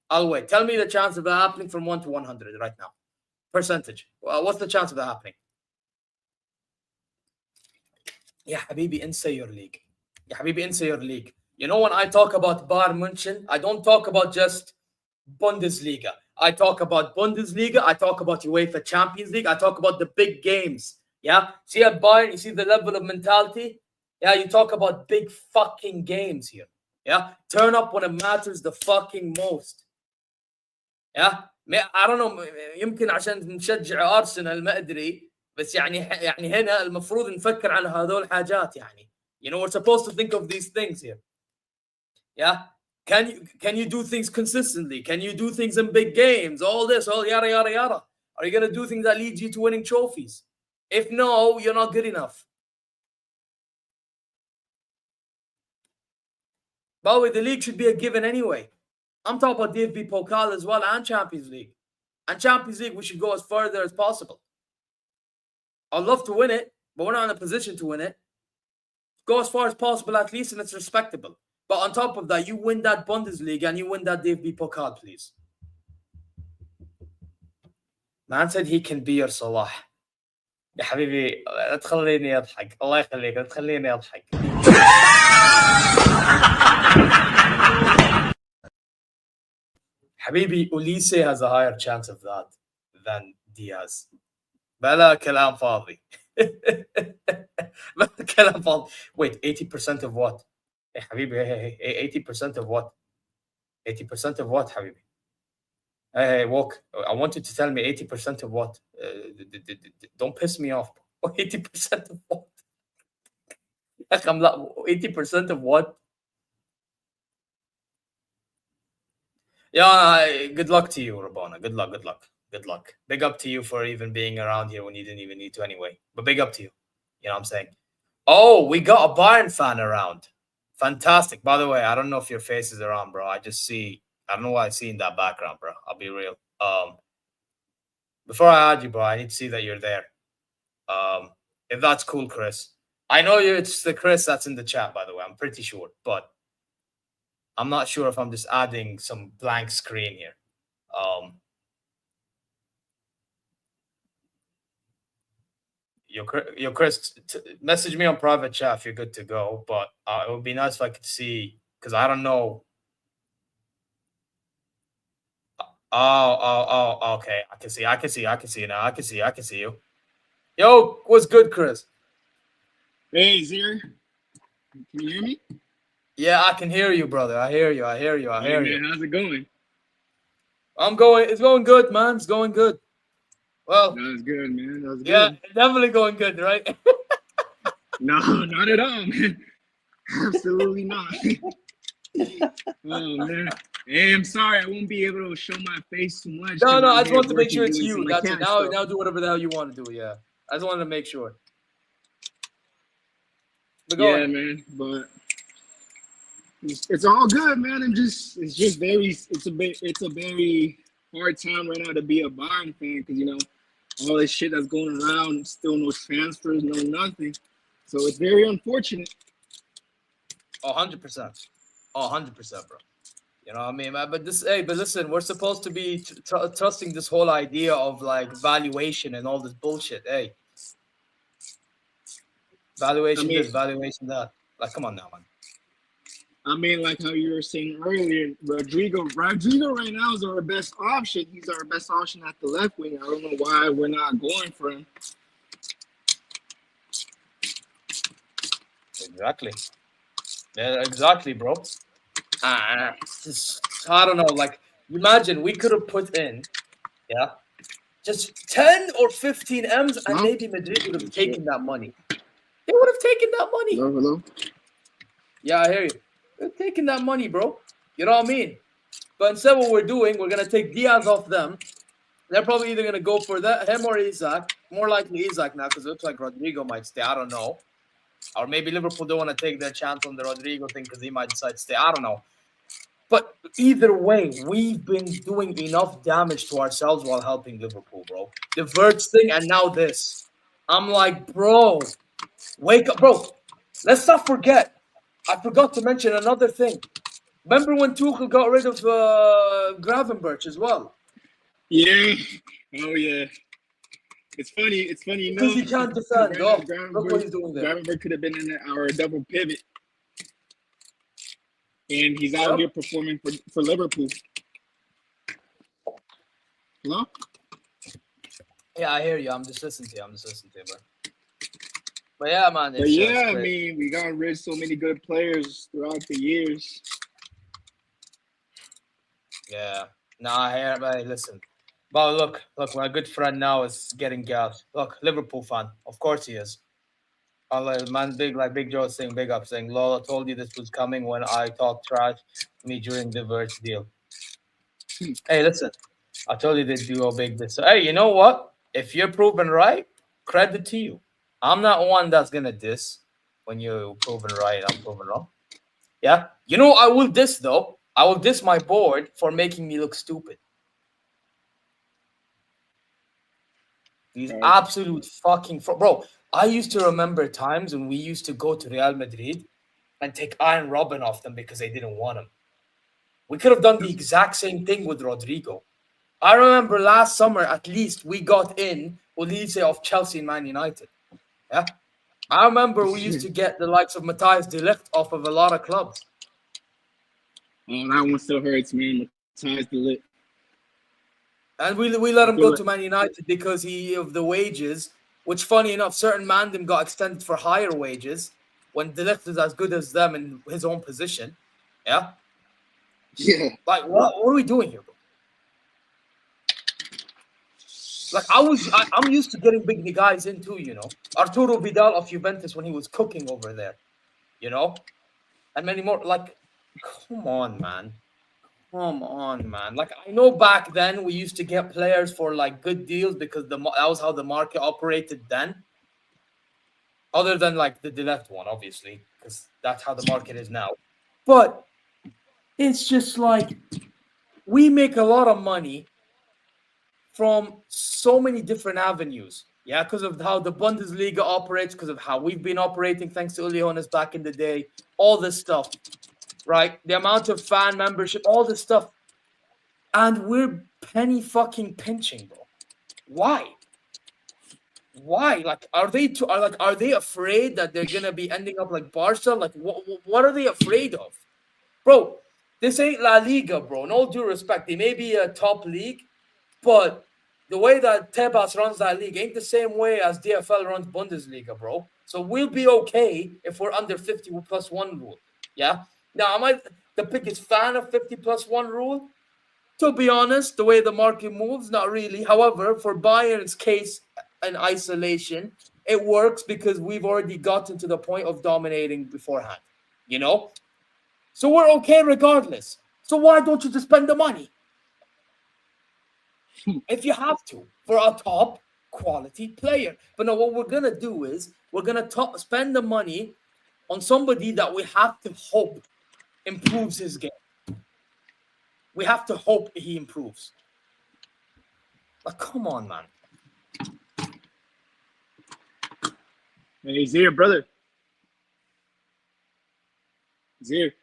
I'll wait. Tell me the chance of that happening from 1 to 100 right now. Percentage. What's the chance of that happening? Yeah, Habibi, insay your league. Yeah, Habibi, insay your league. When I talk about Bayern München, I don't talk about just Bundesliga. I talk about Bundesliga. I talk about UEFA Champions League. I talk about the big games. Yeah. See at Bayern, you see the level of mentality. Yeah. You talk about big fucking games here. Yeah. Turn up when it matters the fucking most. Yeah. I don't know. يمكن عشان نشجع أرسنال ما أدري. بس يعني هنا المفروض نفكر على هذول الحاجات يعني. We're supposed to think of these things here. Yeah. Can you do things consistently? Can you do things in big games? All this, all yada, yada, yada. Are you going to do things that lead you to winning trophies? If no, you're not good enough. By the way, the league should be a given anyway. I'm talking about DFB Pokal as well and Champions League. And Champions League, we should go as further as possible. I'd love to win it, but we're not in a position to win it. Go as far as possible at least, and it's respectable. But on top of that, you win that Bundesliga and you win that DFB Pokal, please. Man said he can be your Salah. يا حبيبي لا تخليني أضحك. الله يخليك لا تخليني أضحك. حبيبي Ulisse has a higher chance of that than Diaz. بلا كلام فاضي. بلا كلام فاضي. Wait, 80% of what? Hey, Habibi, hey, 80% of what? 80% of what, Habibi? Hey, walk. I want you to tell me 80% of what? Don't piss me off. 80% of what? I'm not 80% of what? Yeah, good luck to you, Rabona. Good luck, good luck, good luck. Big up to you for even being around here when you didn't even need to anyway. But big up to you. You know what I'm saying? Oh, we got a Bayern fan around. Fantastic. By the way, I don't know if your face is around, bro. I don't know what I see in that background, bro. I'll be real. Before I add you, bro, I need to see that you're there. If that's cool, Chris. I know it's the Chris that's in the chat, by the way. I'm pretty sure, but I'm not sure if I'm just adding some blank screen here. Yo, Chris, message me on private chat if you're good to go. But it would be nice if I could see, because I don't know. Oh, okay. I can see you now. I can see you. Yo, what's good, Chris? Hey, Zier. Can you hear me? Yeah, I can hear you, brother. I hear you. Man, how's it going? It's going good, man. It's going good. Well, That was good, man. That was good. Yeah, definitely going good, right? No, not at all, man. Absolutely not. Oh, man. Hey, I'm sorry. I won't be able to show my face too much. No, I I'm just here want to make working, sure it's doing you. some That's it. mechanic Now stuff. do whatever the hell you want to do. Yeah, I just wanted to make sure. But go Yeah, on. man. But it's all good, man. It's a very hard time right now to be a Bayern fan because all this shit that's going around, still no transfers, no nothing. So it's very unfortunate. 100%. 100%, bro. You know what I mean, man? But listen, we're supposed to be trusting this whole idea of like valuation and all this bullshit. Hey, valuation this, valuation that. Like, come on now, man. I mean, like how you were saying earlier, Rodrygo right now is our best option. He's our best option at the left wing. I don't know why we're not going for him. Exactly. Yeah, exactly, bro. I don't know. Like, imagine we could have put in, just 10 or 15 M's, and maybe Madrid would have taken that money. They would have taken that money. Hello? Yeah, I hear you. They're taking that money, bro. You know what I mean? But instead, what we're doing, we're going to take Diaz off them. They're probably either going to go for him or Isaac. More likely Isaac now, because it looks like Rodrygo might stay. I don't know. Or maybe Liverpool don't want to take their chance on the Rodrygo thing because he might decide to stay. I don't know. But either way, we've been doing enough damage to ourselves while helping Liverpool, bro. The Verts thing and now this. I'm like, bro, wake up. Bro, let's not forget. I forgot to mention another thing. Remember when Tuchel got rid of Gravenberch as well? Yeah. Oh, yeah. It's funny. Because he can't defend. Oh, look what he's doing there. Gravenberch could have been in our double pivot. And he's out here performing for Liverpool. Hello? Yeah, I hear you. I'm just listening to you, bro. But yeah, man. But yeah, I mean, we got rid of so many good players throughout the years. Yeah. Nah, I hear, but listen. But look, my good friend now is getting gas. Look, Liverpool fan. Of course he is. Man, Big Joe saying, big up, saying, Lola told you this was coming when I talked trash to me during the Verge deal. Hey, listen. I told you they'd do a big this. Hey, you know what? If you're proven right, credit to you. I'm not one that's gonna diss when you're proven right, I'm proven wrong. Yeah? You know I will diss though. I will diss my board for making me look stupid. These absolute fucking bro. I used to remember times when we used to go to Real Madrid and take Iron Robin off them because they didn't want him. We could have done the exact same thing with Rodrygo. I remember last summer, at least, we got in Ulisse of Chelsea and Man United. Yeah? I remember we used to get the likes of Matthias de Ligt off of a lot of clubs. Oh, that one still hurts, man. Matthias de Ligt. And we let him go to Man United because of the wages, which, funny enough, certain Mandem got extended for higher wages, when De Ligt is as good as them in his own position. Yeah. Yeah. Like, what are we doing here, bro? Like, I'm used to getting big guys in too, you know. Arturo Vidal of Juventus when he was cooking over there, you know, and many more. Like, come on, man. Come on, man. Like, I know back then we used to get players for like good deals because that was how the market operated then. Other than like the left one, obviously, because that's how the market is now. But it's just like we make a lot of money from so many different avenues. Yeah, because of how the Bundesliga operates, because of how we've been operating, thanks to Uli Hoeneß back in the day, all this stuff, right? The amount of fan membership, all this stuff. And we're penny fucking pinching, bro. Why? Why? Like, are they afraid that they're gonna be ending up like Barca? Like, what are they afraid of, bro? This ain't La Liga, bro. No due respect, they may be a top league, but the way that Tebas runs that league ain't the same way as DFL runs Bundesliga, bro. So we'll be okay if we're under 50+1 rule. Yeah. Now, am I the biggest fan of 50+1 rule? To be honest, the way the market moves, not really. However, for Bayern's case in isolation, it works because we've already gotten to the point of dominating beforehand, you know? So we're okay regardless. So why don't you just spend the money? If you have to, for a top quality player. But no, what we're going to do is we're going to spend the money on somebody that we have to hope improves his game. We have to hope he improves. Like, come on, man. Hey, he's here, brother. He's here.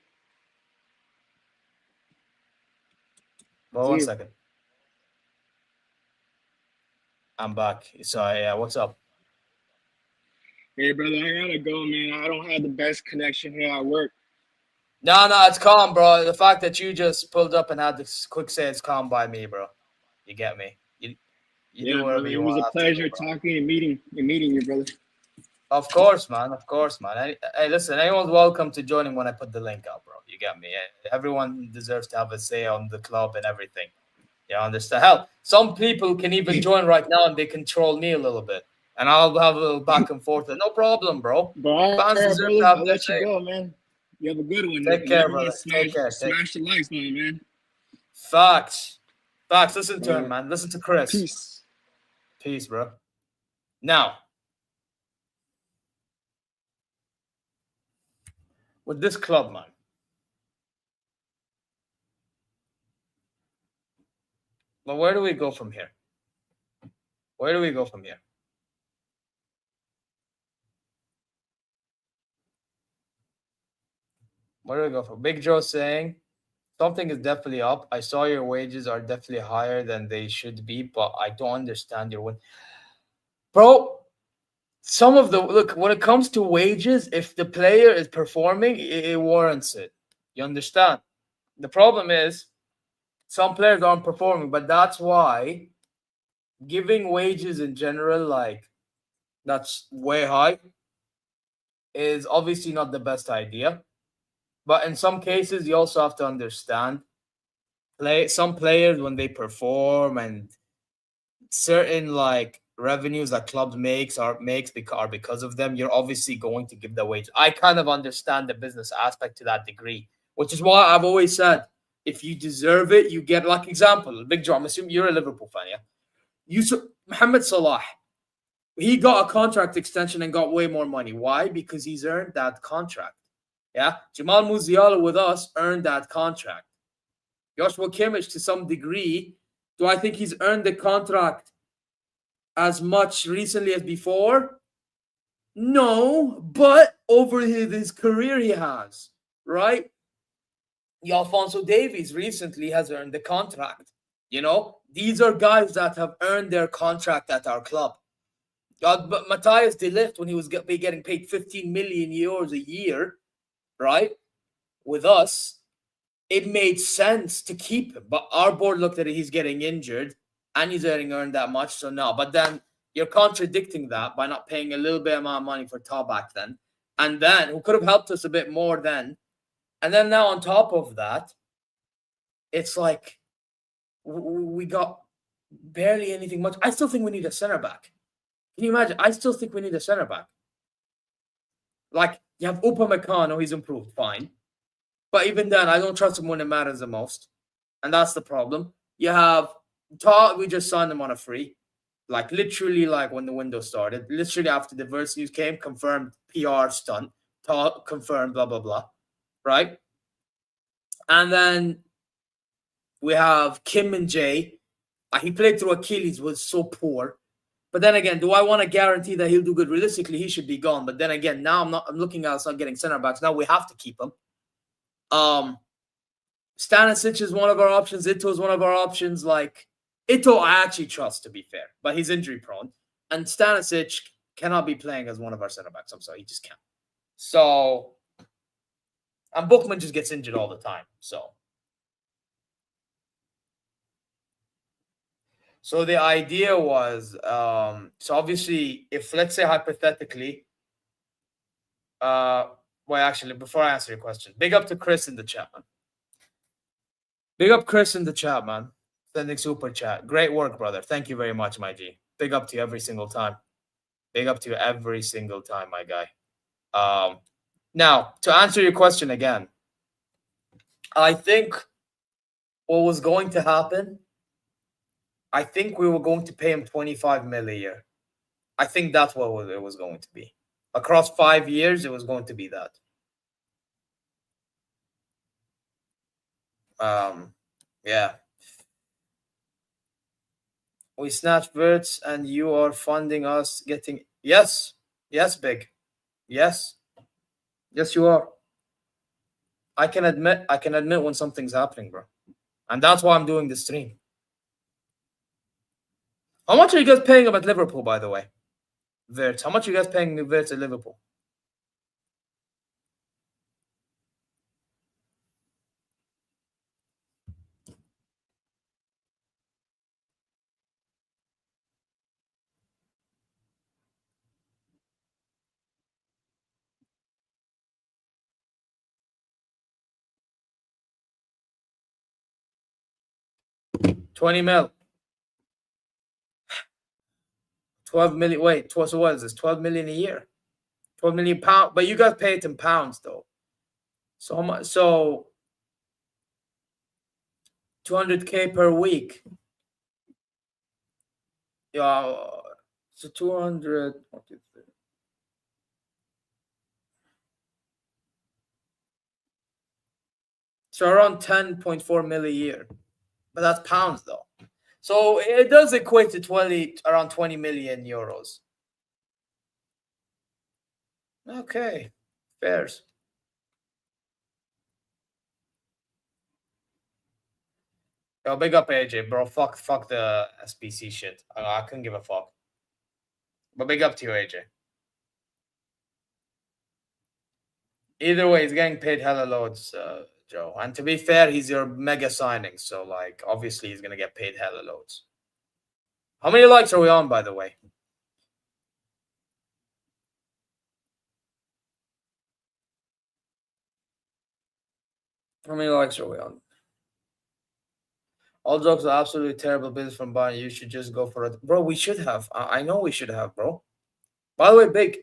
Well, 1 second. I'm back. So, yeah, what's up? Hey, brother, I gotta go, man. I don't have the best connection here at work. No, it's calm, bro. The fact that you just pulled up and had this quick say it's calm by me, bro. You get me? You do whatever brother, you it was want. a pleasure talking and meeting you, brother. Of course, man. Hey, listen, anyone's welcome to joining when I put the link out, bro. You get me? Everyone deserves to have a say on the club and everything. You understand? Hell, some people can even join right now and they control me a little bit. And I'll have a little back and forth. No problem, bro. Fans deserve brother, to have I'll their let you say. go, man. You have a good one. Take care, brother. Take care. Smash the likes, man. Facts. Listen to him, man. Listen to Chris. Peace, bro. Now, with this club, man. But where do we go from here? Where do we go from here? Where do we go from? Big Joe saying something is definitely up. I saw your wages are definitely higher than they should be, but I don't understand your win. Bro, look, when it comes to wages, if the player is performing, it warrants it. You understand? The problem is some players aren't performing, but that's why giving wages in general, like, that's way high, is obviously not the best idea. But in some cases, you also have to understand some players when they perform and certain like revenues that clubs are because of them. You're obviously going to give the wage. I kind of understand the business aspect to that degree, which is why I've always said if you deserve it, you get. Like example, Big Joe. I'm assuming you're a Liverpool fan, yeah. Mohamed Salah, he got a contract extension and got way more money. Why? Because he's earned that contract. Yeah, Jamal Musiala with us earned that contract. Joshua Kimmich, to some degree, do I think he's earned the contract as much recently as before? No, but over his career he has, right? Alphonso Davies recently has earned the contract. You know, these are guys that have earned their contract at our club. But Matthias de Ligt, when he was getting paid 15 million euros a year, right, with us, it made sense to keep him. But our board looked at it, he's getting injured and he's earned that much, so no. But then you're contradicting that by not paying a little bit amount of money for Tabak then. and then who could have helped us a bit more then. And then now on top of that, it's like we got barely anything much. I still think we need a center back. Can you imagine? I still think we need a center back. Like, you have Upamecano, he's improved, fine. But even then, I don't trust him when it matters the most. And that's the problem. You have Todd, we just signed him on a free. Like, literally, like, when the window started. Literally, after the Verse news came, confirmed PR stunt. Todd, confirmed, blah, blah, blah. Right? And then we have Kim and Jay. He played through Achilles, was so poor. But then again, do I want to guarantee that he'll do good? Realistically, he should be gone. But then again, now I'm looking at us not getting center backs. Now we have to keep him. Stanisic is one of our options. Ito is one of our options. Like, Ito, I actually trust, to be fair. But he's injury prone. And Stanisic cannot be playing as one of our center backs. I'm sorry, he just can't. So, and Bookman just gets injured all the time. So the idea was, so obviously, if let's say hypothetically, well, actually, before I answer your question, big up to Chris in the chat, man. Big up Chris in the chat, man. Sending super chat. Great work, brother. Thank you very much, my G. Big up to you every single time. Big up to you every single time, my guy. Now, to answer your question again, I think what was going to happen, I think we were going to pay him 25 mil a year. I think that's what it was going to be. Across 5 years, it was going to be that. Yeah. We snatch Verts and you are funding us getting... Yes. Yes, Big. Yes. Yes, you are. I can admit when something's happening, bro. And that's why I'm doing this stream. How much are you guys paying him at Liverpool, by the way? Verts. How much are you guys paying Verts at Liverpool? $20 million. 12 million. Wait, so what is this? 12 million a year? 12 million pounds. But you guys pay it in pounds, though. So how much? So 200K per week. Yeah. So 200. So around 10.4 million a year. But that's pounds, though. So it does equate to around 20 million euros. Okay. Fairs. Yo, big up AJ, bro. Fuck the SBC shit. I couldn't give a fuck. But big up to you, AJ. Either way, he's getting paid hella loads, Joe. And to be fair, he's your mega signing. So, like, obviously, he's going to get paid hella loads. How many likes are we on, by the way? How many likes are we on? All jokes are absolutely terrible business from Bayern. You should just go for it. Bro, we should have. I know we should have, bro. By the way, Big,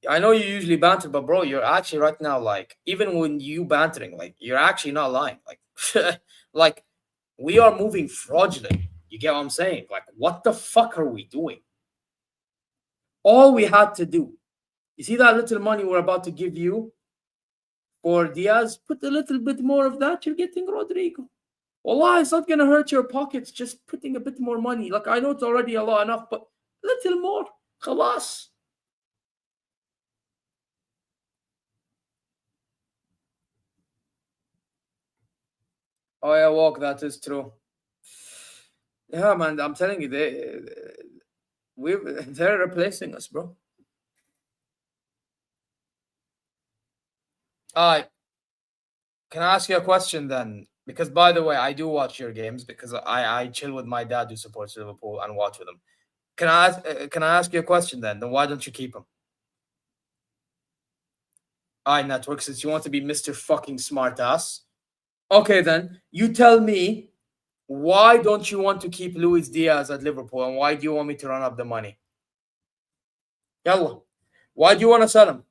I know you usually banter, but bro, you're actually right now, like, even when you bantering, like, you're actually not lying. Like, like, we are moving fraudulent. You get what I'm saying? Like, what the fuck are we doing? All we had to do, you see that little money we're about to give you for Diaz? Put a little bit more of that, you're getting Rodrygo. Wallah, it's not going to hurt your pockets just putting a bit more money. Like, I know it's already a lot enough, but a little more. Khalas. Oh, yeah, walk. That is true. Yeah, man, I'm telling you, they're replacing us, bro. All right. Can I ask you a question then? Because, by the way, I do watch your games because I chill with my dad who supports Liverpool and watch with him. Can I ask you a question then? Then why don't you keep him? Network, since you want to be Mr. fucking smartass. Okay, then you tell me, why don't you want to keep Luis Diaz at Liverpool, and why do you want me to run up the money? Yalla. Why do you want to sell him?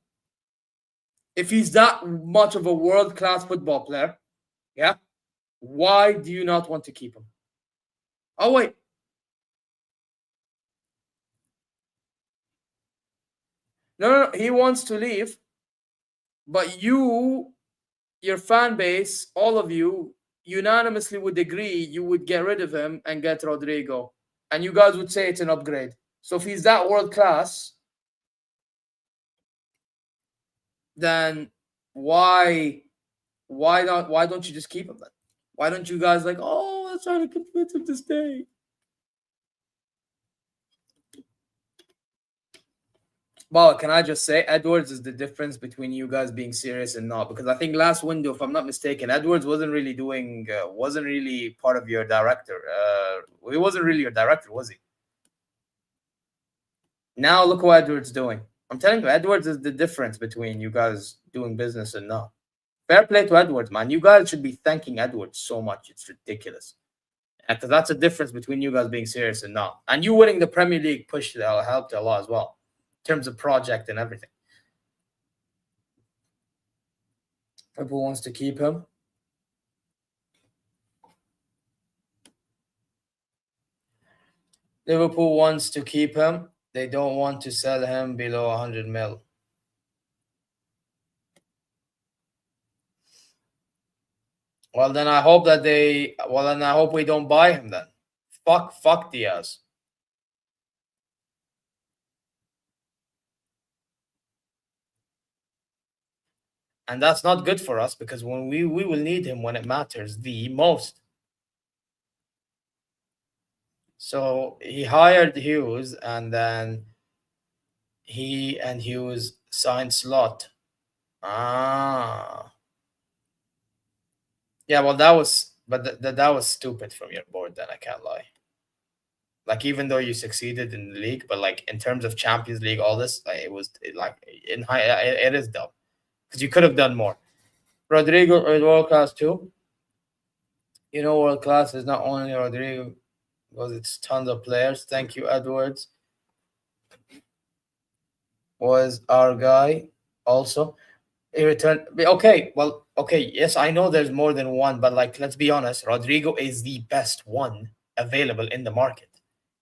If he's that much of a world-class football player, yeah, why do you not want to keep him? Oh, wait. No, he wants to leave, but your fan base, all of you, unanimously would agree you would get rid of him and get Rodrygo. And you guys would say it's an upgrade. So if he's that world-class, then why don't you just keep him then? Why don't you guys let's try to convince him to stay? Well, can I just say, Edwards is the difference between you guys being serious and not? Because I think last window, if I'm not mistaken, Edwards wasn't really part of your director. He wasn't really your director, was he? Now look what Edwards doing. I'm telling you, Edwards is the difference between you guys doing business and not. Fair play to Edwards, man. You guys should be thanking Edwards so much. It's ridiculous. Because that's a difference between you guys being serious and not. And you winning the Premier League pushed helped a lot as well, in terms of project and everything. Liverpool wants to keep him. Liverpool wants to keep him. They don't want to sell him below 100 mil. Well, then I hope we don't buy him then. Fuck Diaz. And that's not good for us, because when we will need him when it matters the most. So he hired Hughes, and then he and Hughes signed Slot. Yeah, well, that was stupid from your board. Then I can't lie. Even though you succeeded in the league, but in terms of Champions League, all this, it is dumb, because you could have done more. Rodrygo is world class too. You know, world class is not only Rodrygo, because it's tons of players. Thank you, Edwards. Was our guy also? He returned. Okay, yes, I know there's more than one, but let's be honest, Rodrygo is the best one available in the market.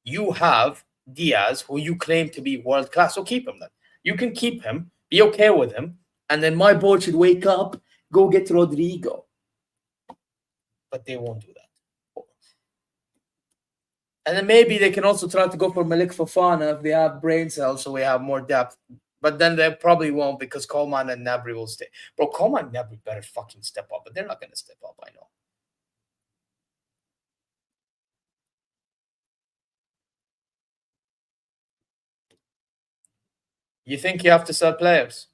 You have Diaz, who you claim to be world class, so keep him then. You can keep him, be okay with him, and then my board should wake up, go get Rodrygo. But they won't do that. And then maybe they can also try to go for Malik Fofana if they have brain cells, so we have more depth. But then they probably won't, because Coleman and Gnabry will stay. Bro, Coleman and Gnabry better fucking step up, but they're not going to step up, I know. You think you have to sell players?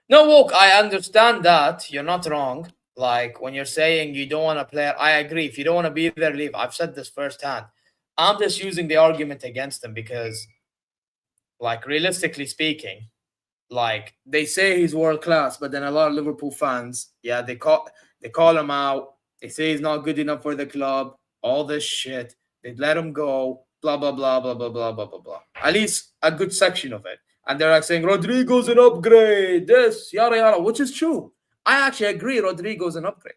No, Woke, I understand that. You're not wrong. When you're saying you don't want a player, I agree. If you don't want to be there, leave. I've said this firsthand. I'm just using the argument against them because, realistically speaking, they say he's world class, but then a lot of Liverpool fans, yeah, they call him out. They say he's not good enough for the club. All this shit. They'd let him go. Blah blah blah blah blah blah blah blah blah. At least a good section of it. And they're saying Rodrygo's an upgrade. This yada yada, which is true. I actually agree. Rodrygo's an upgrade.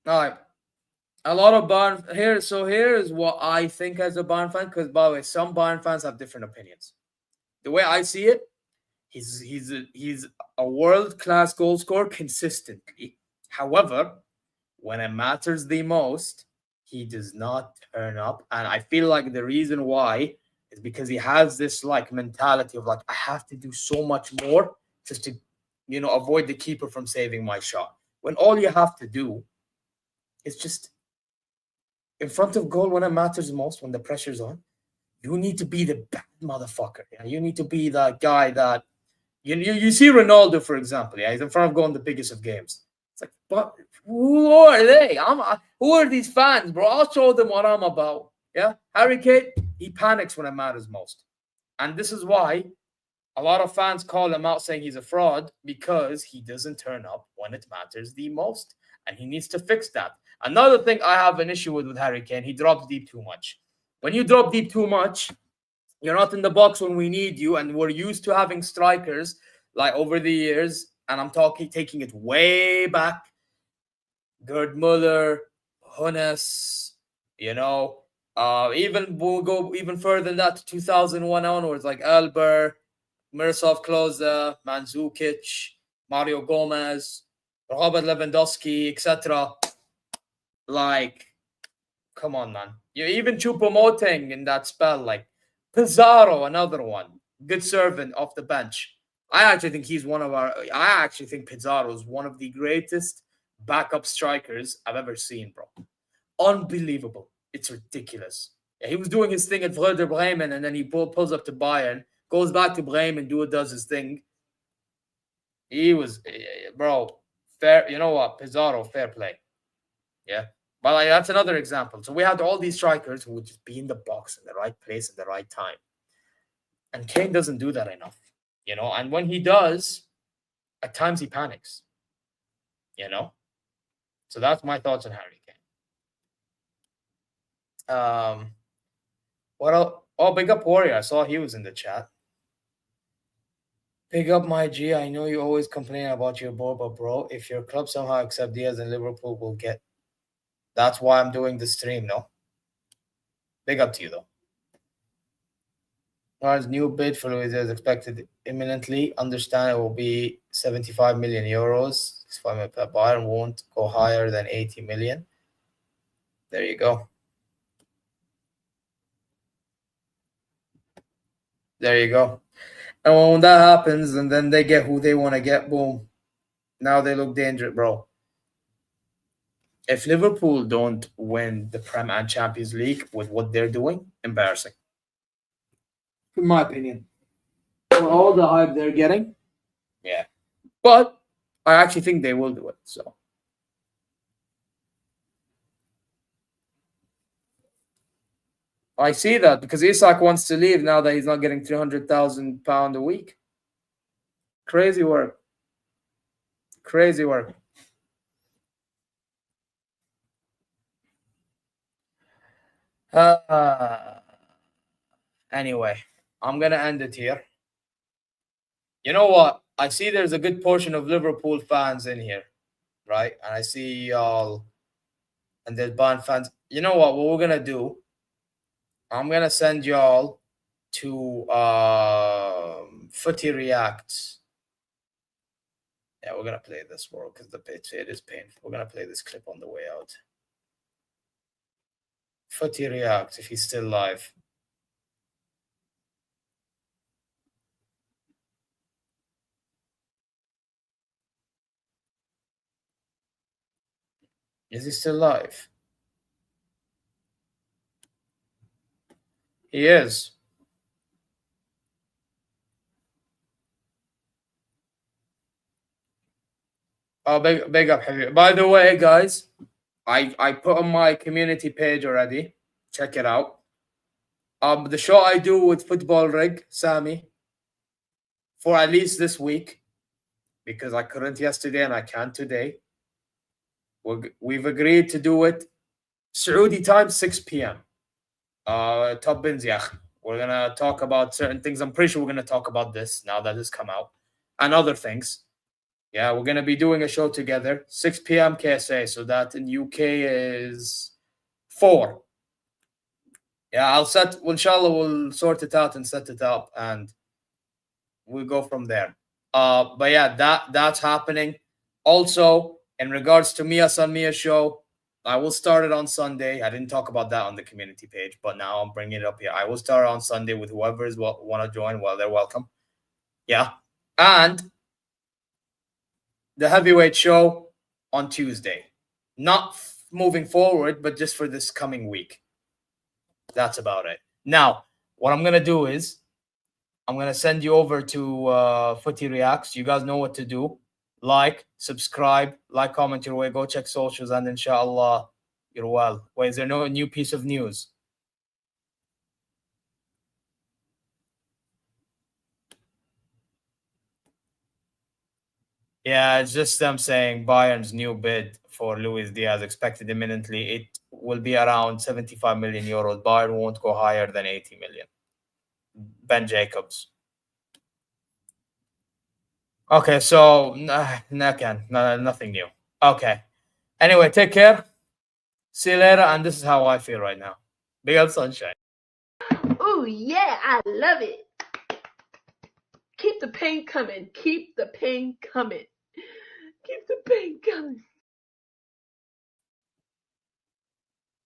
All right. A lot of Bayern here. So here is what I think as a Bayern fan, because by the way, some Bayern fans have different opinions. The way I see it, he's a world-class goal scorer consistently. However, when it matters the most, he does not turn up. And I feel like the reason why is because he has this mentality of I have to do so much more just to, avoid the keeper from saving my shot. When all you have to do is just in front of goal when it matters most, when the pressure's on, you need to be the bad motherfucker. Yeah? You need to be the guy that you see Ronaldo, for example. Yeah, he's in front of going the biggest of games. It's like, but who are they? Who are these fans, bro? I'll show them what I'm about. Yeah, Harry Kane, he panics when it matters most, and this is why a lot of fans call him out, saying he's a fraud because he doesn't turn up when it matters the most, and he needs to fix that. Another thing I have an issue with Harry Kane, he drops deep too much. When you drop deep too much, you're not in the box when we need you, and we're used to having strikers like over the years, and I'm taking it way back. Gerd Muller, Hunes, even we'll go even further than that to 2001 onwards, like Elber, Miroslav Klose, Mandzukic, Mario Gomez, Robert Lewandowski, etc. Like, come on, man. You even Choupo-Moting in that spell, like Pizarro, another one, good servant off the bench. I actually think Pizarro is one of the greatest backup strikers I've ever seen, bro. Unbelievable. It's ridiculous. Yeah, he was doing his thing at Werder Bremen, and then he pulls up to Bayern, goes back to Bremen, does his thing. He was, bro, fair. You know what? Pizarro, fair play. Yeah. But that's another example. So we had all these strikers who would just be in the box in the right place at the right time. And Kane doesn't do that enough, and when he does, at times he panics, So that's my thoughts on Harry Kane. What else? Oh, big up Warrior. I saw he was in the chat. Big up my G. I know you always complain about your board, but bro, if your club somehow accept Diaz and Liverpool will get. That's why I'm doing the stream, no? Big up to you, though. Our new bid for Luis Diaz is expected imminently. Understand it will be 75 million euros. Bayern won't go higher than 80 million. There you go. There you go. And when that happens, and then they get who they want to get, boom. Now they look dangerous, bro. If Liverpool don't win the Prem and Champions League with what they're doing, embarrassing. In my opinion. For all the hype they're getting, yeah. But I actually think they will do it, so. I see that because Isak wants to leave now that he's not getting £300,000 a week. Crazy work. Crazy work. Anyway, I'm going to end it here. You know what? I see there's a good portion of Liverpool fans in here, right? And I see y'all, and there's Bayern fans. You know what we're going to do? I'm going to send y'all to Footy Reacts. Yeah, we're going to play this world because it is painful. We're going to play this clip on the way out. Footy Reacts, if he's still live. Is he still live? He is. Oh, big up, Habib. By the way, guys, I put on my community page already. Check it out. The show I do with Football Rig, Sammy, for at least this week, because I couldn't yesterday and I can't today. We've agreed to do it Saudi time, 6 p.m. Top Binziach. We're gonna talk about certain things. I'm pretty sure we're gonna talk about this now that it's come out and other things. Yeah, we're gonna be doing a show together, 6 p.m. KSA. So that in UK is 4. Yeah, inshallah, we'll sort it out and set it up, and we'll go from there. But yeah, that's happening. Also, in regards to Mia San Mia show, I will start it on Sunday. I didn't talk about that on the community page, but now I'm bringing it up here. I will start on Sunday with whoever is want to join. Well, they're welcome. Yeah. And the heavyweight show on Tuesday. Not moving forward, but just for this coming week. That's about it. Now, what I'm gonna do is I'm gonna send you over to Footy Reacts. You guys know what to do. Like, subscribe, comment your way, go check socials, and inshallah, you're well. Wait, is there no new piece of news? Yeah, it's just them saying Bayern's new bid for Luis Diaz expected imminently. It will be around 75 million euros. Bayern won't go higher than 80 million. Ben Jacobs. Okay, so nothing new. Okay. Anyway, take care. See you later. And this is how I feel right now. Big up sunshine. Oh yeah, I love it. Keep the pain coming. Keep the pain coming. Keep the pain coming.